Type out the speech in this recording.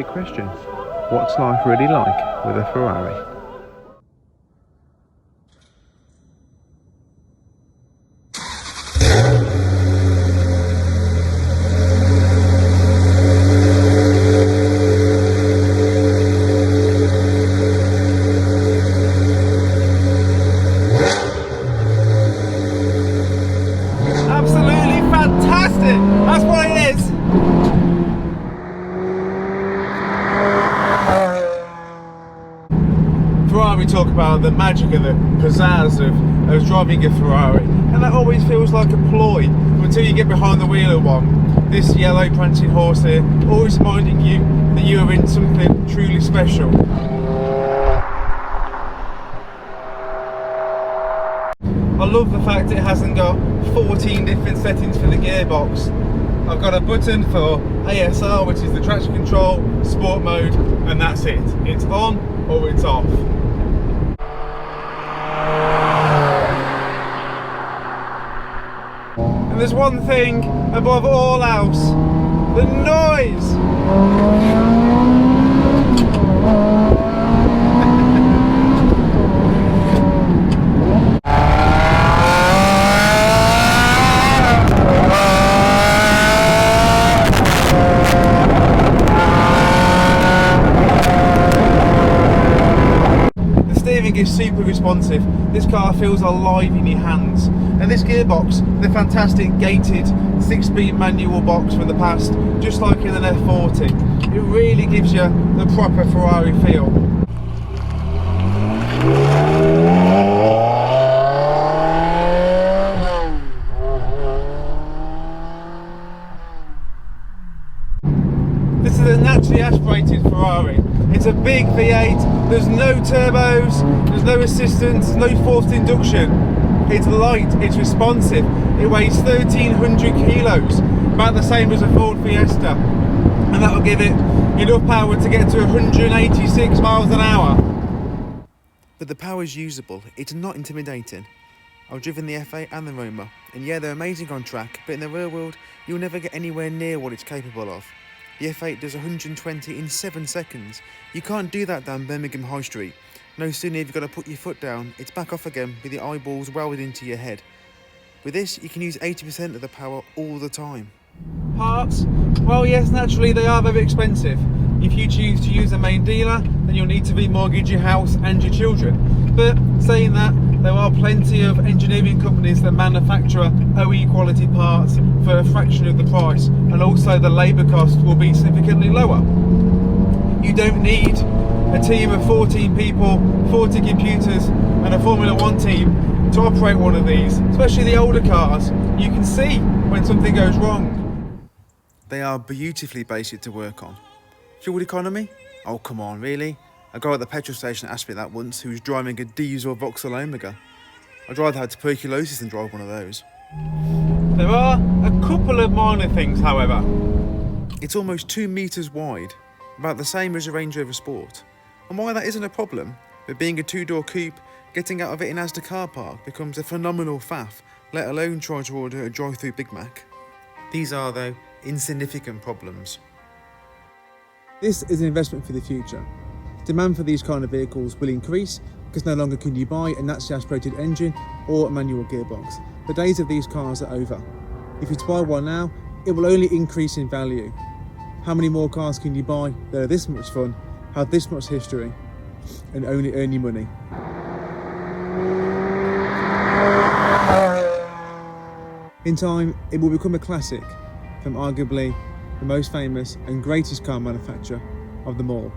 big question. What's life really like with a Ferrari? Absolutely fantastic! That's what it is! Ferrari talk about the magic of the pizzazz of driving a Ferrari, and that always feels like a ploy until you get behind the wheel of one. This yellow prancing horse here, always reminding you that you are in something truly special. I love the fact it hasn't got 14 different settings for the gearbox. I've got a button for ASR, which is the traction control, sport mode, and that's it. It's on or it's off. And there's one thing above all else, the noise! Is super responsive. This car feels alive in your hands, and this gearbox, the fantastic gated 6-speed manual box from the past, just like in an F40, it really gives you the proper Ferrari feel. This is a naturally aspirated Ferrari. It's a big V8, there's no turbos, there's no assistance, there's no forced induction. It's light, it's responsive, it weighs 1,300 kilos, about the same as a Ford Fiesta. And that'll give it enough power to get to 186 miles an hour. But the power's usable, it's not intimidating. I've driven the F8 and the Roma, and yeah, they're amazing on track, but in the real world, you'll never get anywhere near what it's capable of. The F8 does 120 in 7 seconds. You can't do that down Birmingham High Street. No sooner have you got to put your foot down, it's back off again with your eyeballs welded into your head. With this, you can use 80% of the power all the time. Parts? Well, yes, naturally they are very expensive. If you choose to use a main dealer, then you'll need to remortgage your house and your children. But saying that, there are plenty of engineering companies that manufacture OE quality parts for a fraction of the price, and also the labour cost will be significantly lower. You don't need a team of 14 people, 40 computers and a Formula 1 team to operate one of these, especially the older cars. You can see when something goes wrong. They are beautifully basic to work on. Fuel economy? Oh come on, really? A guy at the petrol station asked me that once, who was driving a diesel Vauxhall Omega. I'd rather have tuberculosis than drive one of those. There are a couple of minor things, however. It's almost 2 metres wide, about the same as a Range Rover Sport. And while that isn't a problem, but being a 2-door coupe, getting out of it in Asda car park becomes a phenomenal faff, let alone try to order a drive-through Big Mac. These are, though, insignificant problems. This is an investment for the future. Demand for these kind of vehicles will increase because no longer can you buy a naturally aspirated engine or a manual gearbox. The days of these cars are over. If you buy one now, it will only increase in value. How many more cars can you buy that are this much fun, have this much history, and only earn you money? In time, it will become a classic from arguably the most famous and greatest car manufacturer of them all.